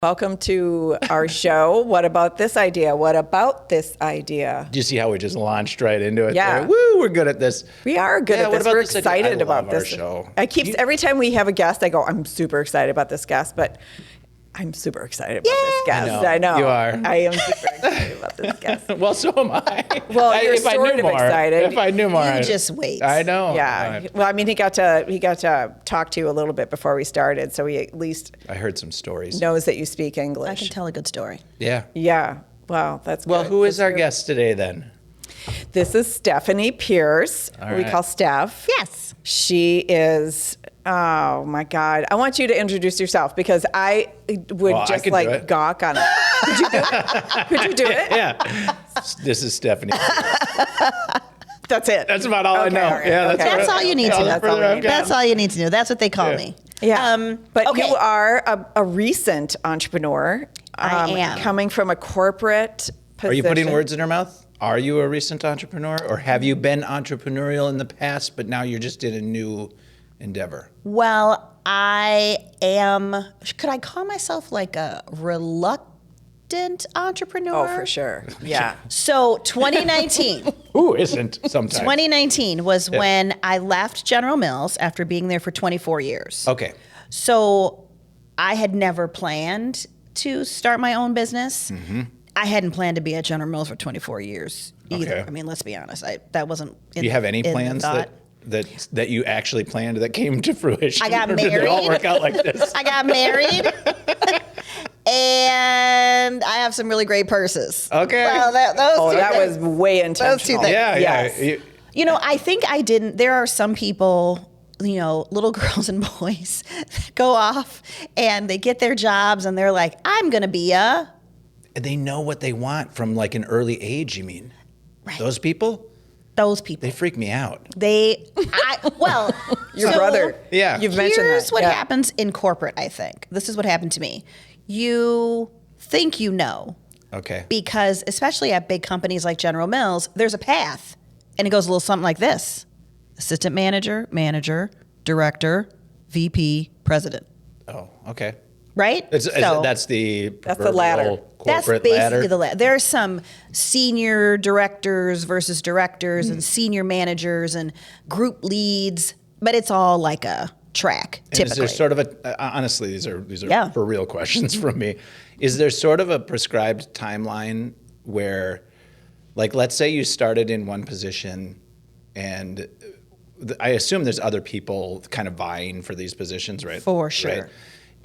Welcome to our show. What about this idea? What about this idea? Do you see how we just launched right into it? Yeah. There? Woo, we're good at this. We are good at this. We're excited about this. Our show. Every time we have a guest, I go, I'm super excited about this guest, but I'm super excited about this guest. I know. You are. I am super excited about this guest. Well, so am I. Well, you're sort of excited. If I knew more. You just wait. I know. Yeah. Well, I mean, he got to talk to you a little bit before we started, so he at least I heard some stories. knows that you speak English. I can tell a good story. Yeah. Yeah. Well, that's Well, good. who is our guest today then? This is Stephanie Pierce, All who we right. call Steph. Yes. She is, oh my God. I want you to introduce yourself because I would Well, I just could do it. gawk on it. Could you do it? Could you do it? Yeah. This is Stephanie. That's it. That's about all I know. all right, Yeah, okay. That's all you need to know. That's all we need. That's all you need to know. That's what they call me. Yeah. But okay. you are a recent entrepreneur. I am. Coming from a corporate position. Are you putting words in her mouth? Are you a recent entrepreneur, or have you been entrepreneurial in the past, but now you're just in a new endeavor? Well, I am, could I call myself like a reluctant entrepreneur? Oh, for sure. Yeah. So 2019. Who isn't sometimes? 2019 was when I left General Mills after being there for 24 years. Okay. So I had never planned to start my own business. Mm-hmm. I hadn't planned to be at General Mills for 24 years either. Okay. I mean, let's be honest. That wasn't in Do you have any in the plans thought. that you actually planned that came to fruition? I got Or did they all married. work out like this? I got married. And I have some really great purses. Okay. Well, That was way intentional. Those two things. Yeah, Yes. yeah. You know, I think I didn't. There are some people, you know, little girls and boys that go off and they get their jobs and they're like, I'm going to be a. They know what they want from like an early age, you mean? Right. Those people? Those people. They freak me out. Your brother. Yeah. You've mentioned that. Here's what Yeah. happens in corporate, I think. This is what happened to me. You think you know, Okay. because especially at big companies like General Mills, there's a path. And it goes a little something like this. Assistant manager, manager, director, VP, president. Oh, okay. Right? That's the ladder. corporate That's basically ladder. the ladder. There's some senior directors versus directors and senior managers and group leads, but it's all like a track, And typically. is there sort of a honestly, these are Yeah. for real questions from me. Is there sort of a prescribed timeline where, like, let's say you started in one position, and I assume there's other people kind of vying for these positions, right? For sure.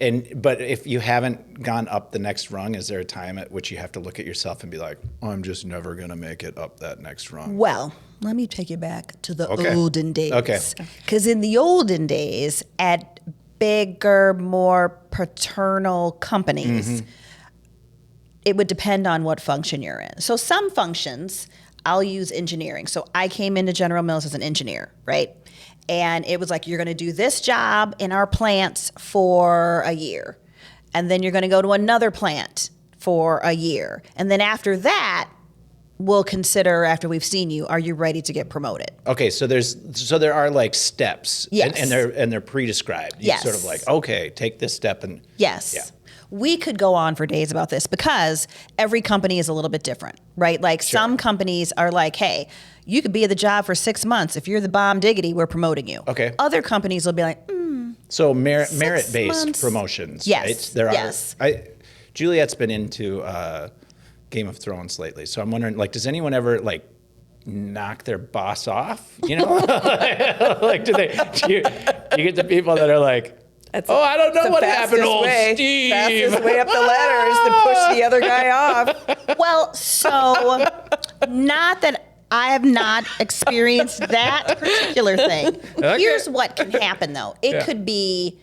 Right? But if you haven't gone up the next rung, is there a time at which you have to look at yourself and be like, oh, I'm just never going to make it up that next rung? Well, let me take you back to the Okay. olden days. Okay. Because in the olden days, at bigger, more paternal companies, it would depend on what function you're in. So some functions, I'll use engineering. So I came into General Mills as an engineer, right? And it was like, you're going to do this job in our plants for a year. And then you're going to go to another plant for a year. And then after that, we'll consider, after we've seen you, are you ready to get promoted? Okay, so there are like steps, Yes. and they're pre-described. You Yes. sort of like, okay, take this step and Yes. Yeah. We could go on for days about this because every company is a little bit different, right? Like some companies are like, hey, you could be at the job for 6 months. If you're the bomb diggity, we're promoting you. Okay. Other companies will be like, So merit-based months. promotions, Yes, right? There yes. are. Juliet's been into Game of Thrones lately, so I'm wondering, like, does anyone ever like knock their boss off? You know, like, do you get the people that are like, I don't know what happened to old Steve. Fastest way up the ladder is to push the other guy off. well, so not that I have not experienced that particular thing. Okay. Here's what can happen though. It could be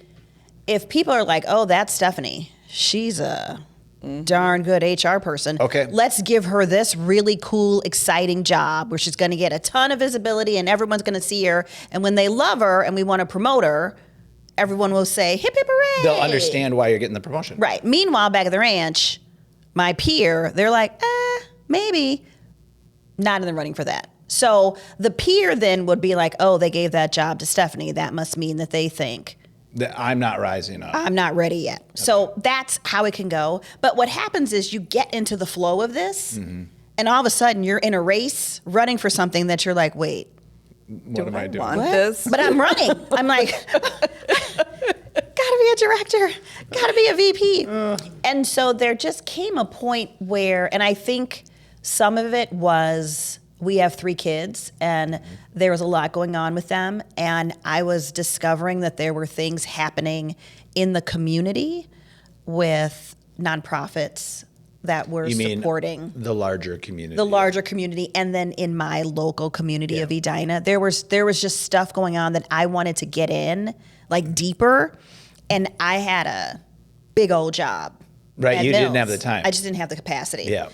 if people are like, oh, that's Stephanie. She's a darn good HR person. Okay. Let's give her this really cool, exciting job where she's going to get a ton of visibility and everyone's going to see her. And when they love her and we want to promote her, everyone will say, hip, hip, hooray. They'll understand why you're getting the promotion. Right. Meanwhile, back at the ranch, my peer, they're like, maybe. Not in the running for that. So the peer then would be like, oh, they gave that job to Stephanie. That must mean that they think I'm not rising up. I'm not ready yet. Okay. So that's how it can go. But what happens is you get into the flow of this, and all of a sudden you're in a race running for something that you're like, wait, what am I doing? Want this? But I'm running. I'm like, gotta be a director, gotta be a VP. And so there just came a point where, and I think some of it was, we have 3 kids, and there was a lot going on with them, and I was discovering that there were things happening in the community with nonprofits that were supporting the larger community. The larger community, and then in my local community of Edina, there was just stuff going on that I wanted to get in, like deeper, and I had a big old job. Right, at you Mills. didn't have the time. I just didn't have the capacity. Yeah.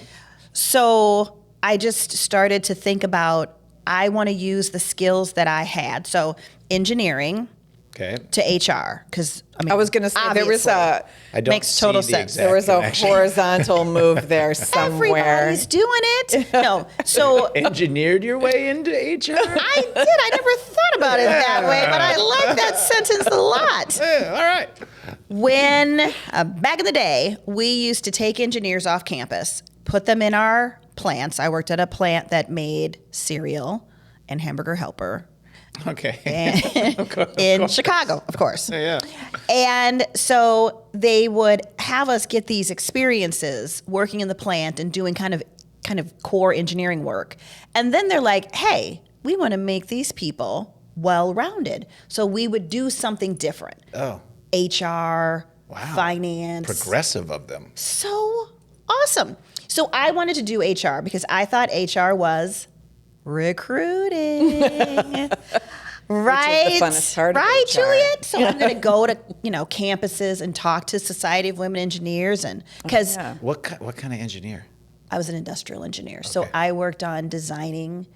So I just started to think about, I want to use the skills that I had. So engineering to HR, because I was going to say there was I don't makes total see the sense. exact there was a connection. horizontal move there somewhere. Everybody's doing it. No, so Engineered your way into HR? I did. I never thought about it that way, but I like that sentence a lot. Yeah, all right. When, back in the day, we used to take engineers off campus, put them in our plants. I worked at a plant that made cereal and hamburger helper. Okay. In Chicago, of course. Yeah. And so they would have us get these experiences working in the plant and doing kind of core engineering work. And then they're like, hey, we want to make these people well-rounded. So we would do something different. Oh. HR, finance. Progressive of them. So awesome. So I wanted to do HR because I thought HR was recruiting. Right? Which is the funnest part of right, HR. Juliet? So I'm going to go to, campuses and talk to Society of Women Engineers, and because What kind of engineer? I was an industrial engineer. So I worked on designing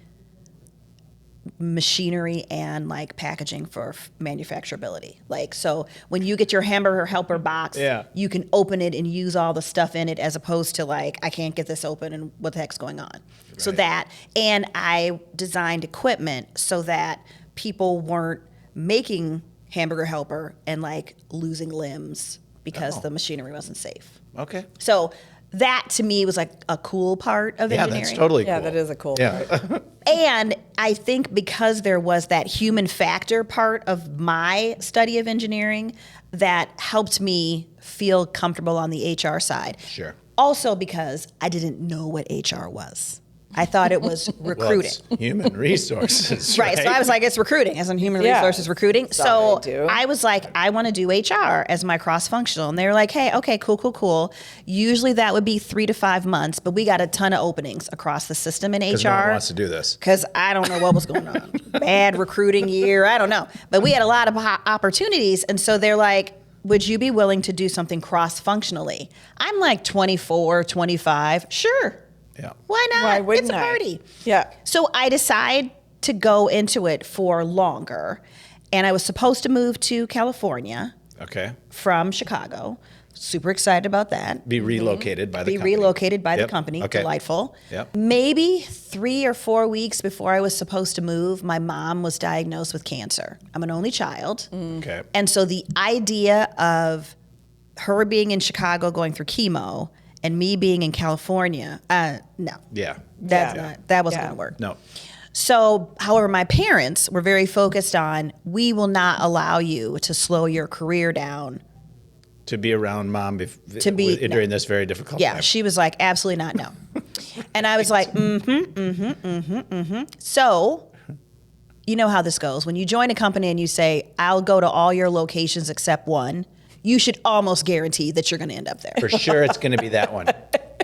machinery and like packaging for manufacturability. Like, so when you get your hamburger helper box, you can open it and use all the stuff in it, as opposed to like, I can't get this open and what the heck's going on. Right. So that, and I designed equipment so that people weren't making hamburger helper and like losing limbs because the machinery wasn't safe. Okay. So that to me was like a cool part of engineering. Yeah, that's totally cool. Yeah, that is a cool part. And I think because there was that human factor part of my study of engineering, that helped me feel comfortable on the HR side. Sure. Also because I didn't know what HR was. I thought it was recruiting. Well, it's human resources. Right. So I was like, it's recruiting, as in human resources recruiting. So I was like, I want to do HR as my cross-functional. And they were like, hey, okay, cool. Usually that would be 3 to 5 months, but we got a ton of openings across the system in HR. Because no one wants to do this. Because I don't know what was going on. Bad recruiting year, I don't know. But we had a lot of opportunities. And so they're like, would you be willing to do something cross-functionally? I'm like 24, 25. Sure. Yeah. Why not? Why wouldn't it's a party. Yeah. So I decide to go into it for longer. And I was supposed to move to California from Chicago. Super excited about that. Be relocated by the company. Be relocated by the company. Okay. Delightful. Yep. Maybe 3 or 4 weeks before I was supposed to move, my mom was diagnosed with cancer. I'm an only child. Okay. And so the idea of her being in Chicago going through chemo and me being in California, no. Yeah. That wasn't going to work. No. So, however, my parents were very focused on, we will not allow you to slow your career down. To be around mom during this very difficult time. Yeah, she was like, absolutely not, no. And I was like, So, you know how this goes. When you join a company and you say, I'll go to all your locations except one, you should almost guarantee that you're going to end up there. For sure it's going to be that one.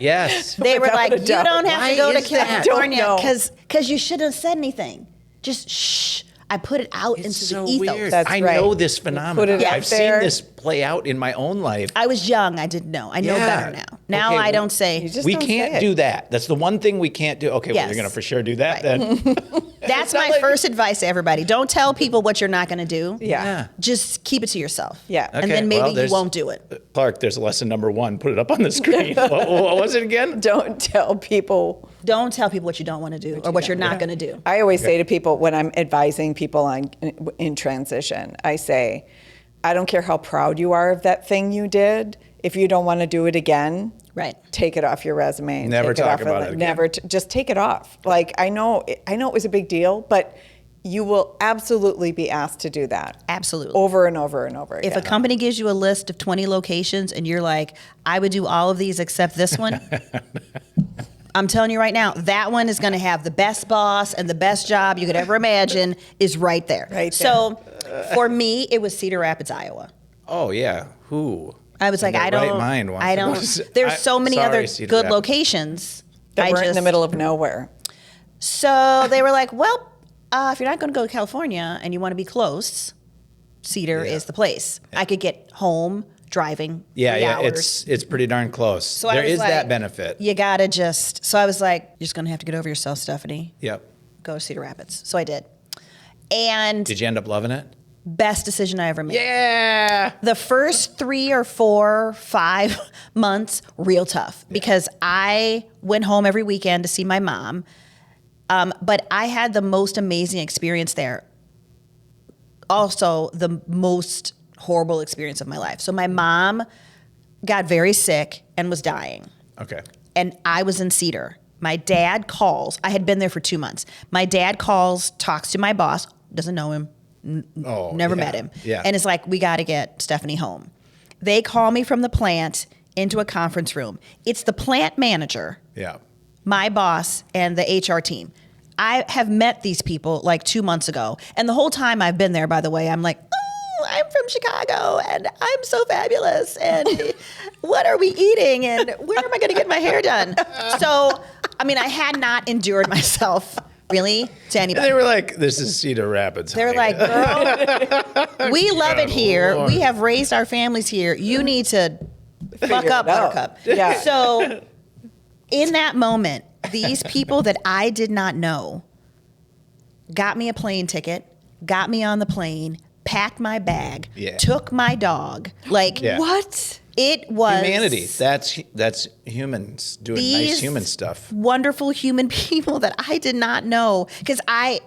Yes. They were like, you don't have to go to California because you shouldn't have said anything. Just shh. I put it out into the ethos. Weird. That's I right. know this phenomenon. I've seen there. this play out in my own life. I was young. I didn't know. I know better now. Now I don't say. We can't do that. That's the one thing we can't do. Okay, well, you're going to for sure do that then. That's my first advice to everybody. Don't tell people what you're not going to do. Yeah. Just keep it to yourself. Yeah. Okay, And then maybe you won't do it. Clark, there's lesson number 1. Put it up on the screen. What was it again? Don't tell people what you don't want to do or what you're not going to do. I always say to people when I'm advising people in transition, I say, I don't care how proud you are of that thing you did. If you don't want to do it again, Right. take it off your resume. And Never take talk off about it again. Never, just take it off. Like, I know it was a big deal, but you will absolutely be asked to do that. Absolutely. Over and over and over again. If a company gives you a list of 20 locations and you're like, I would do all of these except this one, I'm telling you right now, that one is going to have the best boss and the best job you could ever imagine is right there. Right there. So for me, it was Cedar Rapids, Iowa. Oh yeah, who? I was like, in I their don't, right mind wants I to go don't, to- there's so many sorry, other Cedar good Rapids. locations. that we're in the middle of nowhere. So they were like, well, if you're not going to go to California and you want to be close, Cedar Yeah. is the place. I could get home driving 3 Yeah, hours. it's pretty darn close. So I There was is like, that benefit. You got to just, so I was like, you're just going to have to get over yourself, Stephanie. Yep. Go to Cedar Rapids. So I did. And Did you end up loving it? best decision I ever made. Yeah. The first 3 or 4, 5 months, real tough because I went home every weekend to see my mom. But I had the most amazing experience there. Also, the most horrible experience of my life. So my mom got very sick and was dying. Okay. And I was in Cedar. My dad calls. I had been there for 2 months. My dad calls, talks to my boss, doesn't know him, Oh, never yeah. met him. Yeah. And it's like, we got to get Stephanie home. They call me from the plant into a conference room. It's the plant manager, Yeah. my boss, and the HR team. I have met these people like 2 months ago. And the whole time I've been there, by the way, I'm like, oh, I'm from Chicago and I'm so fabulous. And what are we eating? And where am I going to get my hair done? So, I mean, I had not endured myself really to And anybody. they were like, "This is Cedar Rapids." They're honey." like, girl, we love it here. Lord. We have raised our families here. You need to fuck Figure up, it out. Buttercup. Yeah. So in that moment, these people that I did not know got me a plane ticket, got me on the plane, packed my bag, Yeah. took my dog. Like, Yeah. What? it was humanity. That's humans doing nice these human stuff. wonderful human people that I did not know. Because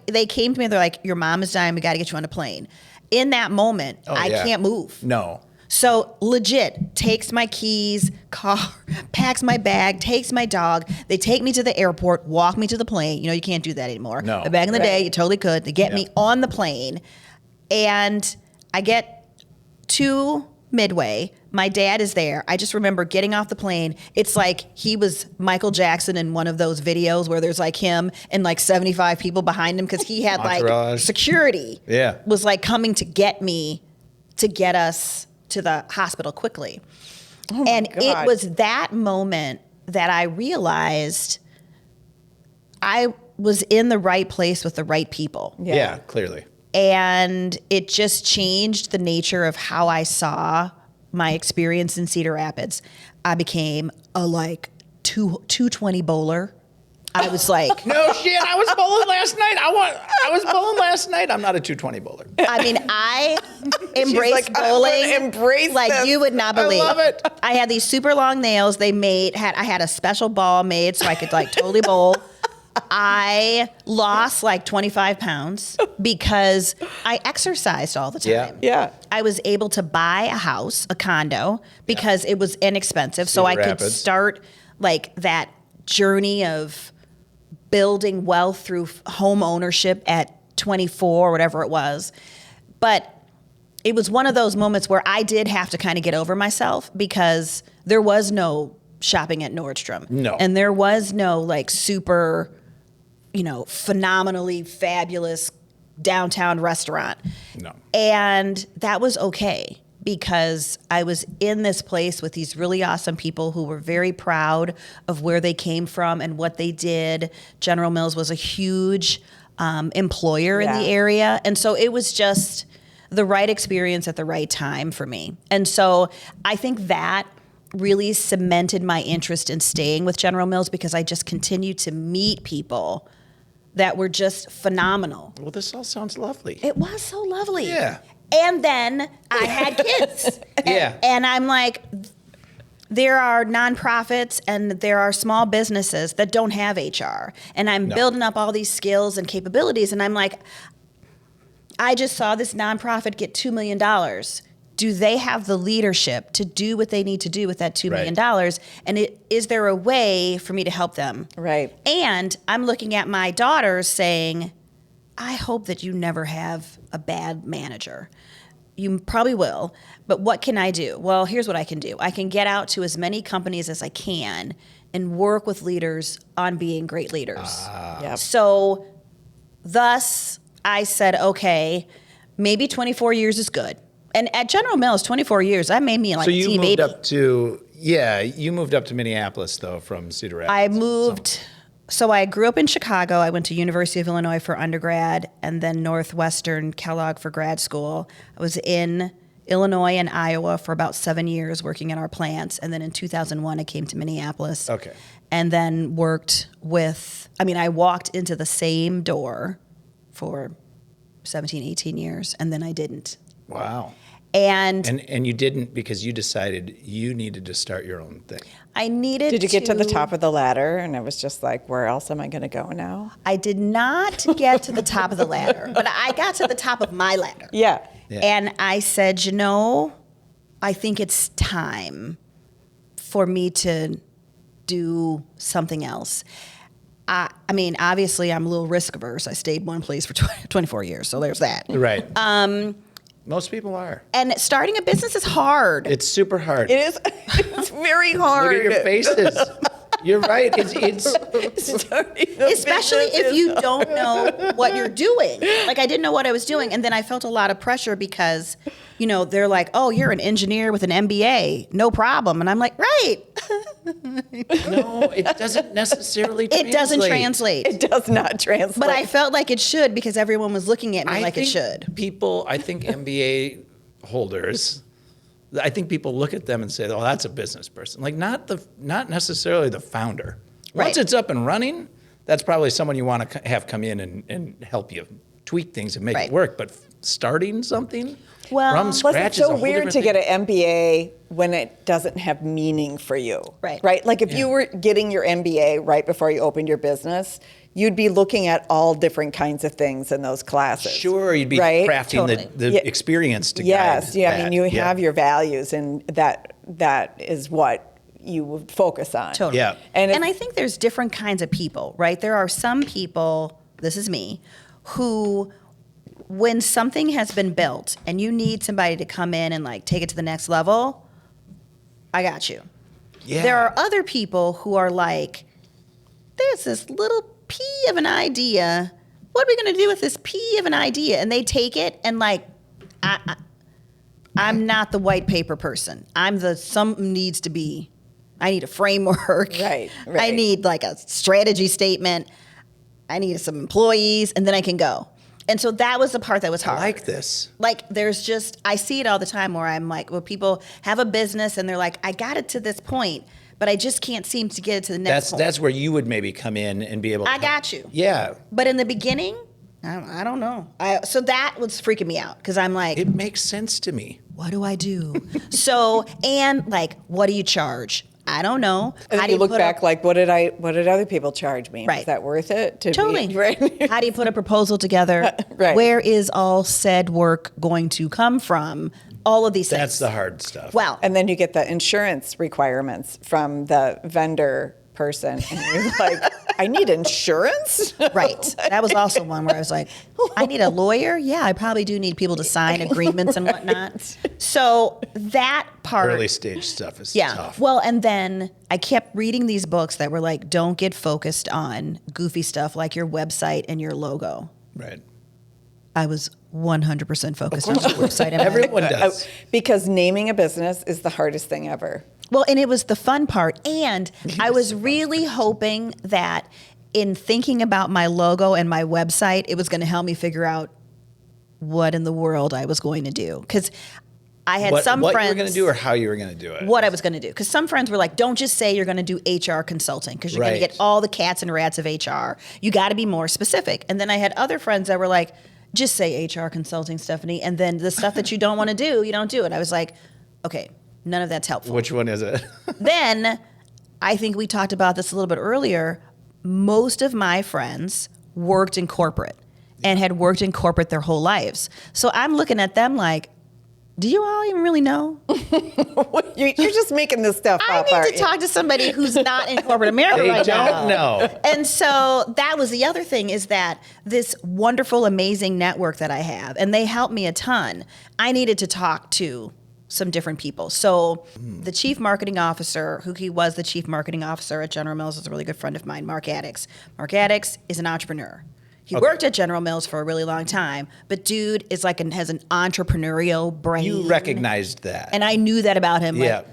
they came to me, they're like, your mom is dying, we got to get you on a plane. In that moment, I yeah. can't move. No. So legit, takes my keys, car, packs my bag, takes my dog. They take me to the airport, walk me to the plane. You know, you can't do that anymore. No. But back in the day, you totally could. They get Yeah. me on the plane. And I get to Midway. My dad is there. I just remember getting off the plane. It's like he was Michael Jackson in one of those videos where there's like him and like 75 people behind him because he had like Entourage. security. Yeah. Was like coming to get me to get us to the hospital quickly. Oh my And God. it was that moment that I realized I was in the right place with the right people. Yeah, clearly. And it just changed the nature of how I saw my experience in Cedar Rapids. I became a like 220 bowler. I was like, No shit. I was bowling last night. I was bowling last night. I'm not a 220 bowler. I mean, I embraced like, I'm bowling gonna embrace like this. you would not believe. love it. I had these super long nails. I had a special ball made so I could like totally bowl. I lost like 25 pounds because I exercised all the time. Yeah. Yeah. I was able to buy a house, a condo, because it was inexpensive. So I Cedar could Rapids. start like that journey of building wealth through home ownership at 24 or whatever it was. But it was one of those moments where I did have to kind of get over myself because there was no shopping at Nordstrom. No. And there was no like super, phenomenally fabulous downtown restaurant. No. And that was okay because I was in this place with these really awesome people who were very proud of where they came from and what they did. General Mills was a huge employer in the Yeah. area. And so it was just the right experience at the right time for me. And so I think that really cemented my interest in staying with General Mills because I just continued to meet people that were just phenomenal. Well, this all sounds lovely. It was so lovely. Yeah. And then I had kids. Yeah. And I'm like, there are nonprofits and there are small businesses that don't have HR. And I'm building up all these skills and capabilities. And I'm like, I just saw this nonprofit get $2 million do they have the leadership to do what they need to do with that $2 million? And is there a way for me to help them? Right. And I'm looking at my daughters saying, I hope that you never have a bad manager. You probably will, but what can I do? Well, here's what I can do. I can get out to as many companies as I can and work with leaders on being great leaders. Yep. So thus I said, okay, maybe 24 years is good. And at General Mills, 24 years, that made me like So you Team moved 80. up to, you moved up to Minneapolis though from Cedar Rapids. I moved, so I grew up in Chicago. I went to University of Illinois for undergrad and then Northwestern Kellogg for grad school. I was in Illinois and Iowa for about 7 years working in our plants. And then in 2001, I came to Minneapolis. Okay. And then worked I walked into the same door for 17, 18 years, and then I didn't. Wow. And you didn't because you decided you needed to start your own thing. I needed Did you get to the top of the ladder and it was just like, where else am I going to go now? I did not get to the top of the ladder, but I got to the top of my ladder. Yeah. And I said, I think it's time for me to do something else. Obviously, I'm a little risk averse. I stayed one place for 24 years, so there's that. Right. Most people are. And starting a business is hard. It's super hard. It is. It's very hard. Look at your faces. You're right. It's Especially if you don't know what you're doing. Like, I didn't know what I was doing. And then I felt a lot of pressure because, they're like, oh, you're an engineer with an MBA. No problem. And I'm like, right. No, it doesn't necessarily translate. It doesn't translate. It does not translate. But I felt like it should because everyone was looking at me like it should. I think MBA holders, I think people look at them and say, oh, that's a business person. Like not necessarily the founder. Once it's up and running, that's probably someone you want to have come in and help you tweak things and make it work. But starting something from scratch is a whole weird different to thing. get an MBA when it doesn't have meaning for you. Right. Like if you were getting your MBA right before you opened your business, you'd be looking at all different kinds of things in those classes. Sure, you'd be crafting the experience to guide I mean, you have your values, and that is what you would focus on. Totally. Yeah. And I think there's different kinds of people, right? There are some people, this is me, who when something has been built and you need somebody to come in and like take it to the next level, I got you. Yeah. There are other people who are like, there's this little pea of an idea. What are we going to do with this pea of an idea? And they take it and like, I'm not the white paper person. I'm something needs to be, I need a framework. Right. I need like a strategy statement. I need some employees, and then I can go. And so that was the part that was hard. I like this. Like I see it all the time where I'm like, where people have a business and they're like, I got it to this point, but I just can't seem to get it to the next point. That's where you would maybe come in and be able to I got you. Yeah. But in the beginning, I don't know. So that was freaking me out because I'm like, it makes sense to me. what do I do? So, and like, what do you charge? I don't know. And How then do you look put back like, what did other people charge me? Right. Is that worth it? Totally. Right. How do you put a proposal together? Right. Where is all said work going to come from? All of these things. That's the hard stuff. Well, And then you get the insurance requirements from the vendor person, and you're like, I need insurance? right. That was also one where I was like, I need a lawyer? Yeah, I probably do need people to sign agreements and whatnot. So that part. Early stage stuff is Yeah. tough. Well, and then I kept reading these books that were like, don't get focused on goofy stuff like your website and your logo. Right. I was 100% focused on the website. And Everyone does. Because naming a business is the hardest thing ever. Well, and it was the fun part. And I was really hoping that in thinking about my logo and my website, it was going to help me figure out what in the world I was going to do. Because I had some what friends. you were going to do or how you were going to do it. What I was going to do. Because some friends were like, don't just say you're going to do HR consulting because you're going to Right. get all the cats and rats of HR. You got to be more specific. And then I had other friends that were like, just say HR consulting, Stephanie. And then the stuff that you don't want to do, you don't do it. I was like, okay, none of that's helpful. Which one is it? Then I think we talked about this a little bit earlier. Most of my friends worked in corporate and had worked in corporate their whole lives. So I'm looking at them like, Do you all even really know? You're just making this stuff I up, need aren't to you? talk to somebody who's not in corporate America They right don't now. know. And so that was the other thing, is that this wonderful, amazing network that I have, and they helped me a ton. I needed to talk to some different people. So the chief marketing officer, he was the chief marketing officer at General Mills, is a really good friend of mine, Mark Addix. Mark Addix is an entrepreneur. He worked at General Mills for a really long time, but dude is has an entrepreneurial brain. You recognized that. And I knew that about him. Yeah. Like,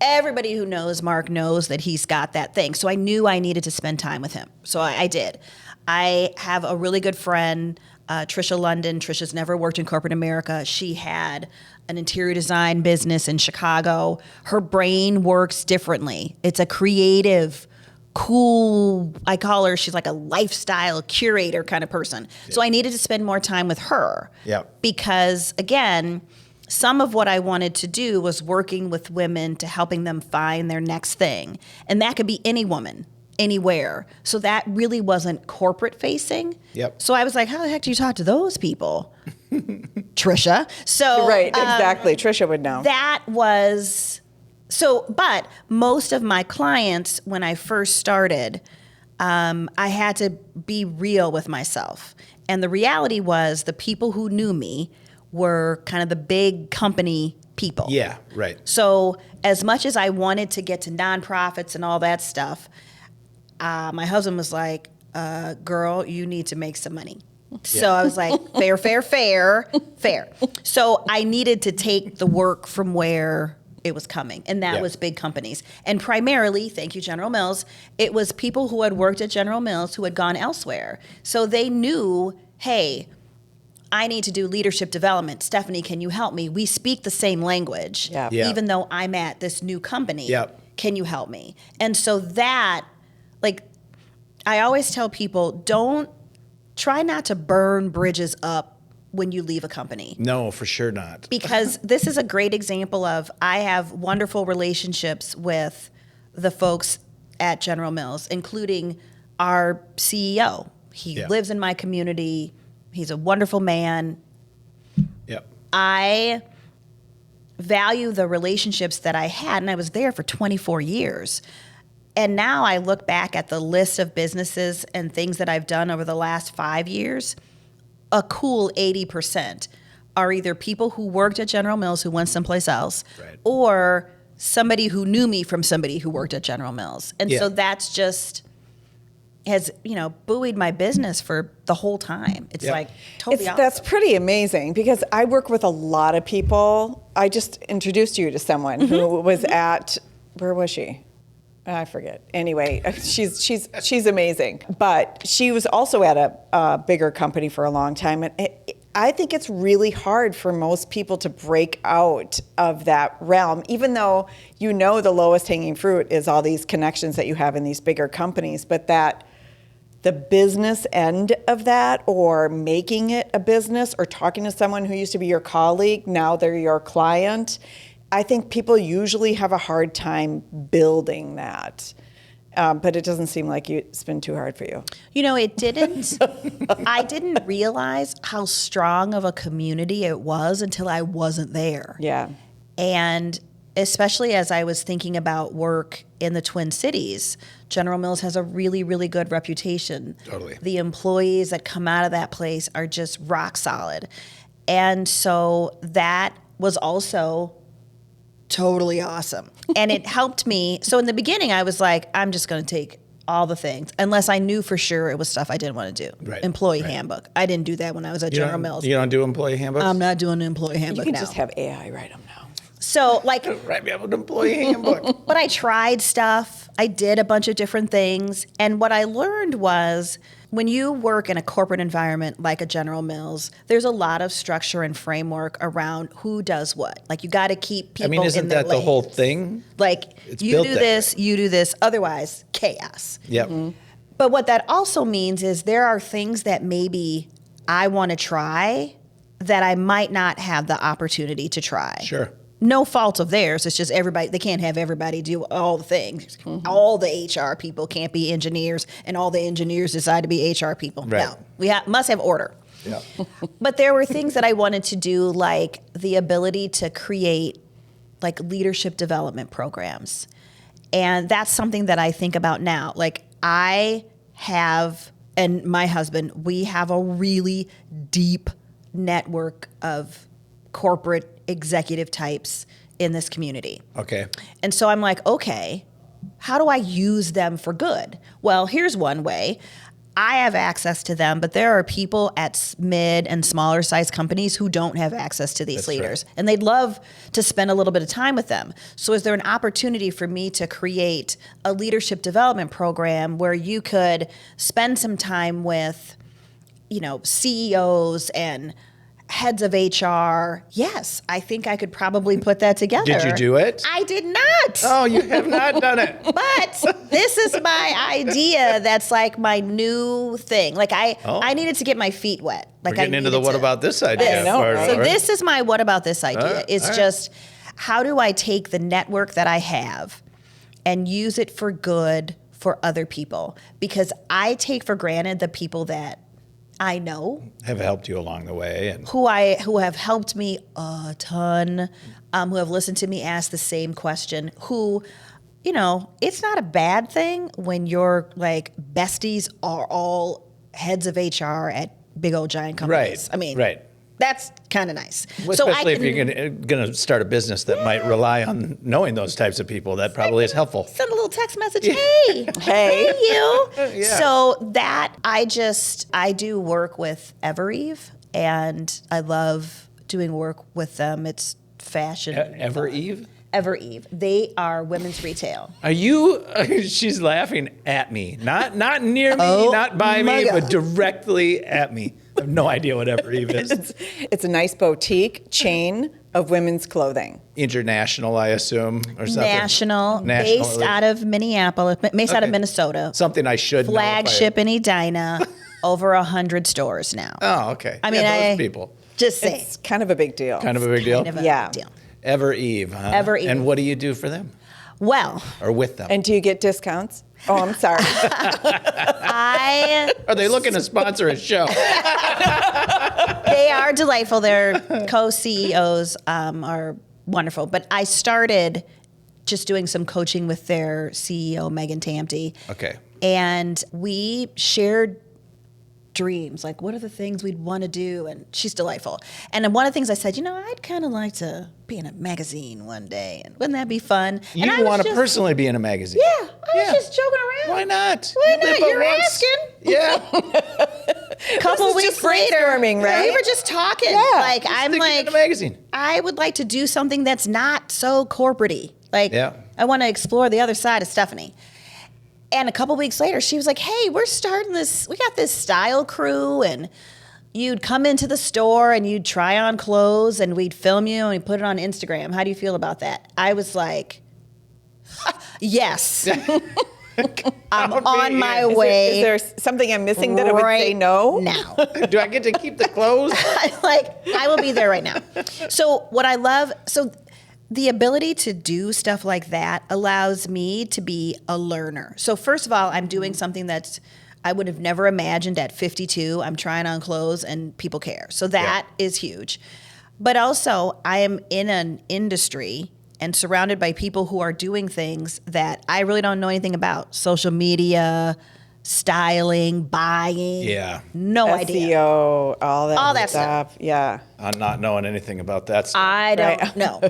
everybody who knows Mark knows that he's got that thing. So I knew I needed to spend time with him. So I did. I have a really good friend, Trisha London. Trisha's never worked in corporate America. She had an interior design business in Chicago. Her brain works differently. It's a creative, cool, I call her, she's like a lifestyle curator kind of person. So I needed to spend more time with her. Yep. Because again, some of what I wanted to do was working with women to helping them find their next thing. And that could be any woman, anywhere. So that really wasn't corporate facing. Yep. So I was like, how the heck do you talk to those people? Trisha. So Right, exactly. Trisha would know. that was but most of my clients, when I first started, I had to be real with myself. And the reality was the people who knew me were kind of the big company people. Yeah, right. So as much as I wanted to get to nonprofits and all that stuff, my husband was like, girl, you need to make some money. So I was like, fair. So I needed to take the work from where it was coming, and that was big companies. And primarily, thank you, General Mills, it was people who had worked at General Mills who had gone elsewhere. So they knew, hey, I need to do leadership development. Stephanie, can you help me? We speak the same language, Yeah. even though I'm at this new company. Yep. Can you help me? And so that, like, I always tell people, try not to burn bridges up when you leave a company. No, for sure not. Because this is a great example of, I have wonderful relationships with the folks at General Mills, including our CEO. He lives in my community. He's a wonderful man. Yep. I value the relationships that I had, and I was there for 24 years. And now I look back at the list of businesses and things that I've done over the last 5 years, a cool 80% are either people who worked at General Mills who went someplace else, Right. or somebody who knew me from somebody who worked at General Mills. And so that's just has, buoyed my business for the whole time. It's like totally awesome. That's pretty amazing, because I work with a lot of people. I just introduced you to someone who was at, where was she? I forget. Anyway, she's amazing. But she was also at a bigger company for a long time. And I think it's really hard for most people to break out of that realm, even though the lowest hanging fruit is all these connections that you have in these bigger companies. But that the business end of that, or making it a business, or talking to someone who used to be your colleague, now they're your client, I think people usually have a hard time building that. But it doesn't seem like it's been too hard for you. It didn't. I didn't realize how strong of a community it was until I wasn't there. Yeah. And especially as I was thinking about work in the Twin Cities, General Mills has a really, really good reputation. Totally. The employees that come out of that place are just rock solid. And so that was also totally awesome. And it helped me. So in the beginning, I was like, I'm just going to take all the things, unless I knew for sure it was stuff I didn't want to do. Right. Employee handbook. I didn't do that when I was at General Mills. You don't do employee handbooks? I'm not doing an employee handbook You can now. just have AI write them now. So like, Write me up an employee handbook. but I tried stuff. I did a bunch of different things. And what I learned was, when you work in a corporate environment like a General Mills, there's a lot of structure and framework around who does what. Like, you got to keep people in isn't their that the whole lanes. thing? Like, It's you built do that this, way. you do this, otherwise chaos. Yep. But what that also means is there are things that maybe I want to try that I might not have the opportunity to try. Sure. No fault of theirs. It's just everybody, they can't have everybody do all the things. All the HR people can't be engineers, and all the engineers decide to be HR people. Right. No, we must have order. Yeah. But there were things that I wanted to do, like the ability to create like leadership development programs. And that's something that I think about now. Like I have, and my husband, we have a really deep network of corporate executive types in this community. Okay. And so I'm like, okay, how do I use them for good? Well, here's one way. I have access to them, but there are people at mid and smaller size companies who don't have access to these That's leaders, right. and they'd love to spend a little bit of time with them. So is there an opportunity for me to create a leadership development program where you could spend some time with, CEOs and heads of HR? Yes, I think I could probably put that together. Did you do it? I did not. Oh, you have not done it. But this is my idea. That's like my new thing. Like I needed to get my feet wet. Like We're getting I into the needed what to- about this idea. I know, part, right? So right? this is my what about this idea. right, It's all right. just how do I take the network that I have and use it for good for other people? Because I take for granted the people that I know have helped you along the way, and who have helped me a ton, who have listened to me ask the same question, who, it's not a bad thing when your like besties are all heads of HR at big old giant companies. right. I mean, right. that's kind of nice. Well, So I especially if can you're going to start a business that might rely on knowing those types of people, that probably is helpful. send a little text message. Hey, Hey. you. Yeah. So that I do work with Evereve, and I love doing work with them. It's fashion. Ever Eve? Evereve. They are women's retail. Are you? She's laughing at me, not near me, not by my me, God. but directly at me. I have no idea what Ever Eve is. It's a nice boutique chain of women's clothing. International, I assume, or something. National, based out of Minneapolis, based out of Okay. Minnesota. Something I should know if I- Flagship in Edina, over 100 stores now. Oh, okay. I mean, those people. Just saying. It's kind of a big deal. Kind of a big deal. Kind of a Yeah. big deal. Ever Eve, huh? Ever Eve. And what do you do for them Well, or with them? And do you get discounts? Oh, I'm sorry. Are they looking to sponsor a show? They are delightful. Their co-CEOs are wonderful. But I started just doing some coaching with their CEO, Megan Tamty. Okay. And we shared dreams, like what are the things we'd want to do, and she's delightful. And then one of the things I said, I'd kind of like to be in a magazine one day, and wouldn't that be fun? You and I was want to just- personally be in a magazine? Yeah, I was just joking around. Why not? Why You not? live but You're once. asking. Yeah. Couple This is weeks just later, brainstorming, right? We were just talking. Yeah. Like I'm Stick it like, in a magazine. I would like to do something that's not so corporate-y. Like Yeah. I want to explore the other side of Stephanie. And a couple weeks later, she was like, hey, we're starting this, we got this style crew, and you'd come into the store and you'd try on clothes and we'd film you and we'd put it on Instagram. How do you feel about that? I was like, yes. I'm on my way. Is there something I'm missing that I would say right no? now. Do I get to keep the clothes? Like, I will be there right now. So what I love, the ability to do stuff like that allows me to be a learner. So first of all, I'm doing something that's I would have never imagined at 52. I'm trying on clothes and people care. So that is huge. But also, I am in an industry and surrounded by people who are doing things that I really don't know anything about. Social media, styling, buying. Yeah. No idea. SEO, all that stuff. stuff. Yeah. I'm not knowing anything about that stuff. I don't Right. know.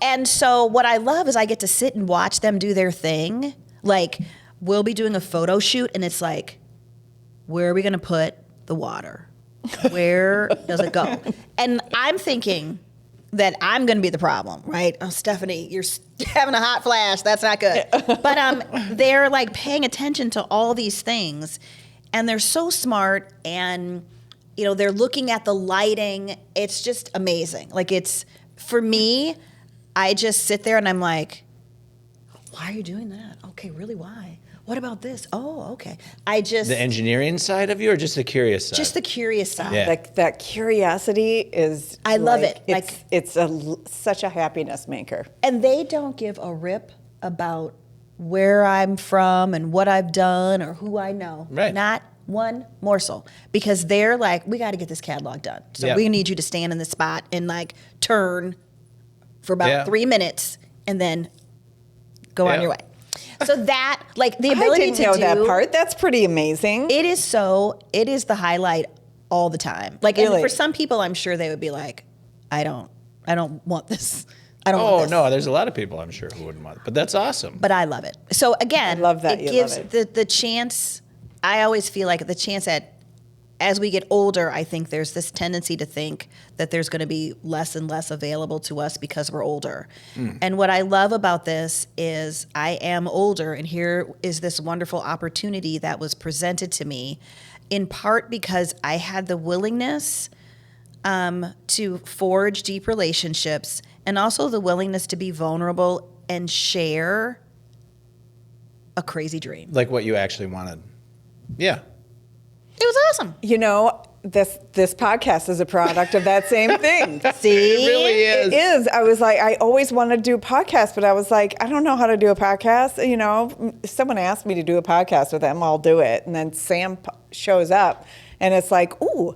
And so what I love is I get to sit and watch them do their thing. Like we'll be doing a photo shoot and it's like, where are we going to put the water? Where does it go? And I'm thinking that I'm going to be the problem, right? Oh, Stephanie, you're having a hot flash. That's not good. But they're like paying attention to all these things, and they're so smart, and they're looking at the lighting. It's just amazing. Like for me, I just sit there and I'm like, why are you doing that? Okay, really, why? What about this? Oh, okay. The engineering side of you, or just the curious side? Just the curious side. Yeah. That curiosity is. I love it. It's such a happiness maker. And they don't give a rip about where I'm from and what I've done or who I know. Right. Not one morsel, because they're like, we got to get this catalog done. So Yeah. we need you to stand in this spot and like turn for about 3 minutes and then go on your way. So that, like the ability I didn't to know do that part. That's pretty amazing. it is the highlight all the time. Like, Really? and for some people, I'm sure they would be like, I don't want this. I don't want Oh this. no, there's a lot of people I'm sure who wouldn't want it, but that's awesome. But I love it. So again, I love that it you gives love it. the chance. I always feel like the chance that as we get older, I think there's this tendency to think that there's going to be less and less available to us because we're older. And what I love about this is I am older, and here is this wonderful opportunity that was presented to me, in part because I had the willingness to forge deep relationships, and also the willingness to be vulnerable and share a crazy dream. Like what you actually wanted. Yeah. It was awesome. You know, this podcast is a product of that same thing. See? It really is. It is. I was like, I always wanted to do a podcast, but I was like, I don't know how to do a podcast. You know, if someone asked me to do a podcast with them, I'll do it. And then Sam shows up, and it's like, ooh,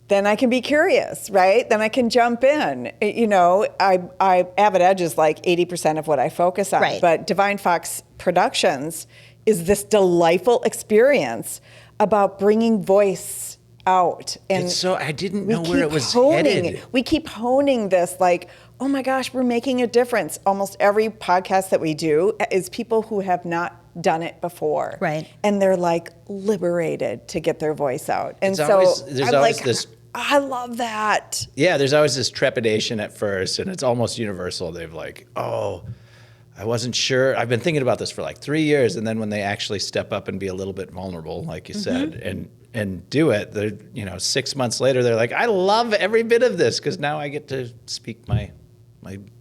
then I can be curious, right? Then I can jump in. You know, I Avid Edge is like 80% of what I focus on. Right. But DevineFox Productions is this delightful experience about bringing voice out. And It's so I didn't we know where it keep was honing headed. We keep honing this, like, oh my gosh, we're making a difference. Almost every podcast that we do is people who have not done it before. Right. And they're like liberated to get their voice out. And It's so always- there's I'm always like, this- I love that. Yeah, there's always this trepidation at first, and it's almost universal. They've like, oh, I wasn't sure. I've been thinking about this for like 3 years, and then when they actually step up and be a little bit vulnerable, like you said, and do it, they're 6 months later, they're like, I love every bit of this because now I get to speak my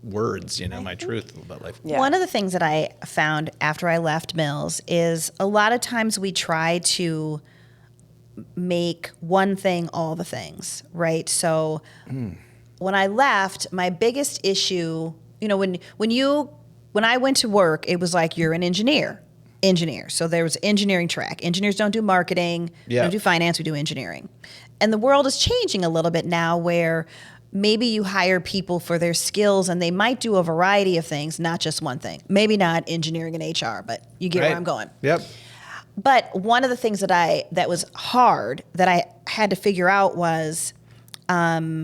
words, my truth about life. Yeah. One of the things that I found after I left Mills is a lot of times we try to make one thing all the things, right? So when I left, my biggest issue, when I went to work, it was like, you're an engineer. So there was engineering track. Engineers don't do marketing, we Yeah. don't do finance, we do engineering. And the world is changing a little bit now where maybe you hire people for their skills and they might do a variety of things, not just one thing. Maybe not engineering and HR, but you get where I'm going. Yep. But one of the things that was hard that I had to figure out was my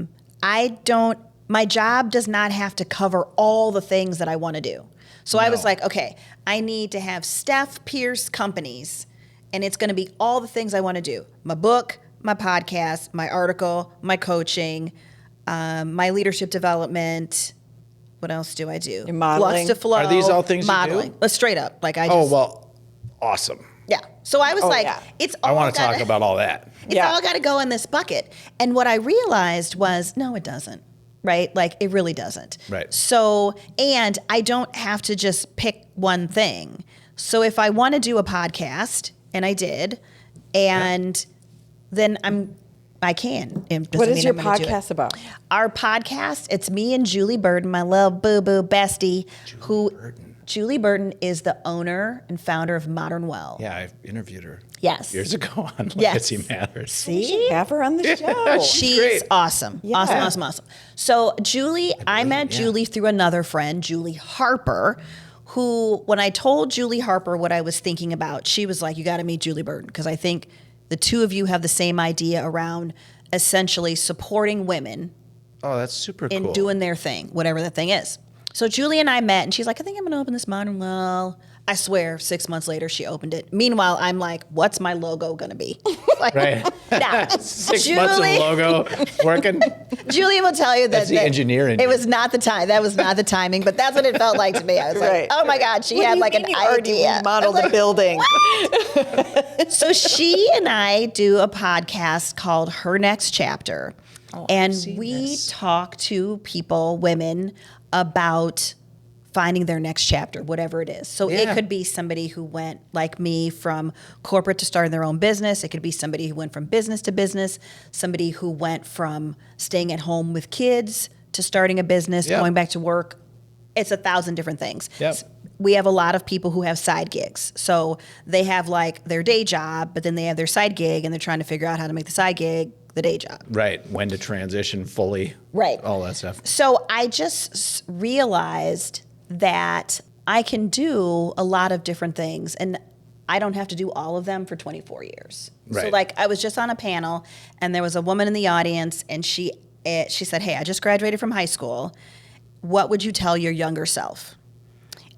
job does not have to cover all the things that I want to do. So I was like, okay, I need to have Steph Pierce companies, and it's going to be all the things I want to do. My book, my podcast, my article, my coaching, my leadership development. What else do I do? Your modeling. Flux to flow. Are these all things you do? modeling? Straight up. Like I just, Oh, well, awesome. yeah. So I was like, yeah. it's all I want to gotta- talk about all that. It's Yeah. all got to go in this bucket. And what I realized was, no, it doesn't. Right? Like it really doesn't. Right. So, and I don't have to just pick one thing. So if I want to do a podcast, and I did, and then I can. It doesn't What is mean your I'm gonna do it. podcast about? Our podcast, it's me and Julie Burton, my little boo-boo bestie, Julie Burton is the owner and founder of Modern Well. Yeah, I interviewed her Yes. years ago on Yes. Legacy Matters. See? Have her on the show. She's great. awesome. Yeah. Awesome. So Julie, I met yeah. Julie through another friend, Julie Harper, who, when I told Julie Harper what I was thinking about, she was like, you got to meet Julie Burton, because I think the two of you have the same idea around essentially supporting women Oh, that's super in cool. doing their thing, whatever that thing is. So Julie and I met, and she's like, I think I'm going to open this Modern Well. I swear, 6 months later, she opened it. Meanwhile, I'm like, what's my logo going to be? Like, Right. nah. 6 months of logo working. Julie will tell you That's the engineer in It you. was not the time. That was not the timing, but that's what it felt like to me. I was Right. like, oh my God, she What do had you like mean an you already idea. remodeled I was the building. So she and I do a podcast called Her Next Chapter. And we talk to people, women, about finding their next chapter, whatever it is. So it Yeah. could be somebody who went, like me, from corporate to starting their own business. It could be somebody who went from business to business, somebody who went from staying at home with kids to starting a business, Yeah. going back to work. It's 1,000 different things. Yep. we have a lot of people who have side gigs. So they have like their day job, but then they have their side gig and they're trying to figure out how to make the side gig the day job. Right. When to transition fully. Right. All that stuff. So I just realized that I can do a lot of different things and I don't have to do all of them for 24 years. Right. So like I was just on a panel and there was a woman in the audience and she said, "Hey, I just graduated from high school. What would you tell your younger self?"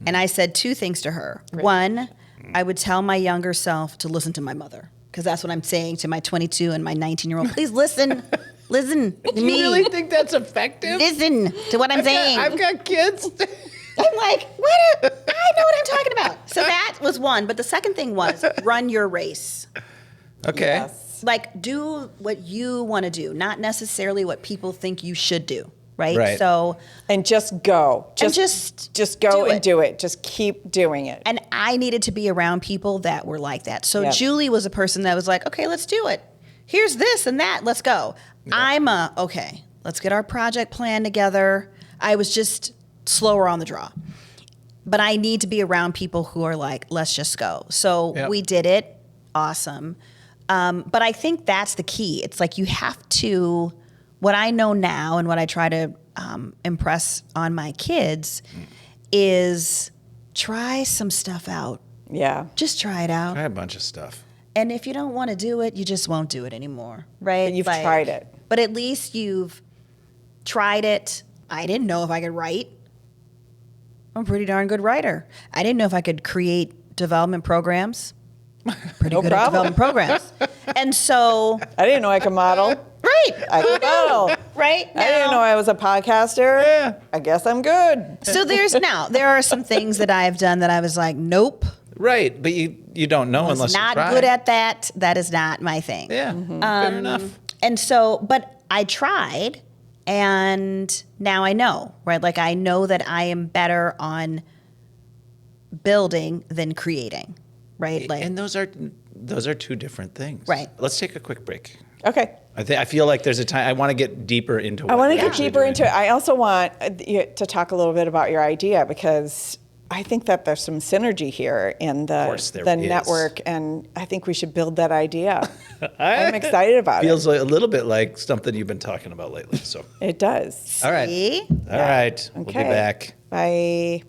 And I said two things to her. Right. One, I would tell my younger self to listen to my mother, because that's what I'm saying to my 22 and my 19-year-old. Please listen. Listen to me. You really think that's effective? Listen to what I'm saying. I've got kids. I'm like, I know what I'm talking about. So that was one. But the second thing was run your race. Okay. Yes. Like do what you want to do, not necessarily what people think you should do. Right. Right. So And just go. Just go do and it. do it. Just keep doing it. And I needed to be around people that were like that. So Yep. Julie was a person that was like, okay, let's do it. Here's this and that. Let's go. Yeah. Okay, let's get our project plan together. I was just slower on the draw. But I need to be around people who are like, let's just go. So Yep. we did it. Awesome. But I think that's the key. It's like you have to, what I know now and what I try to impress on my kids is try some stuff out. Yeah. Just try it out. Try a bunch of stuff. And if you don't want to do it, you just won't do it anymore, right? But you've tried it. But at least you've tried it. I didn't know if I could write. I'm a pretty darn good writer. I didn't know if I could create development programs. Pretty No good problem. at development programs. And so, I didn't know I could model. right. I could model. Right? I didn't know I was a podcaster. Yeah. I guess I'm good. So there are some things that I've done that I was like, nope. Right. But you don't know unless you Not try. good at that. That is not my thing. Yeah. Fair enough. And so, but I tried, and now I know, right? Like I know that I am better on building than creating, right? Like, And those are two different things. Right. Let's take a quick break. Okay. I feel like there's a time I want to get deeper into. I want to you're get actually deeper doing. into it. I also want you to talk a little bit about your idea, because I think that there's some synergy here in course there the is. network, and I think we should build that idea. I'm excited about it. Feels like a little bit like something you've been talking about lately. So, It does. all right. see? All right. We'll be Okay. back. Bye.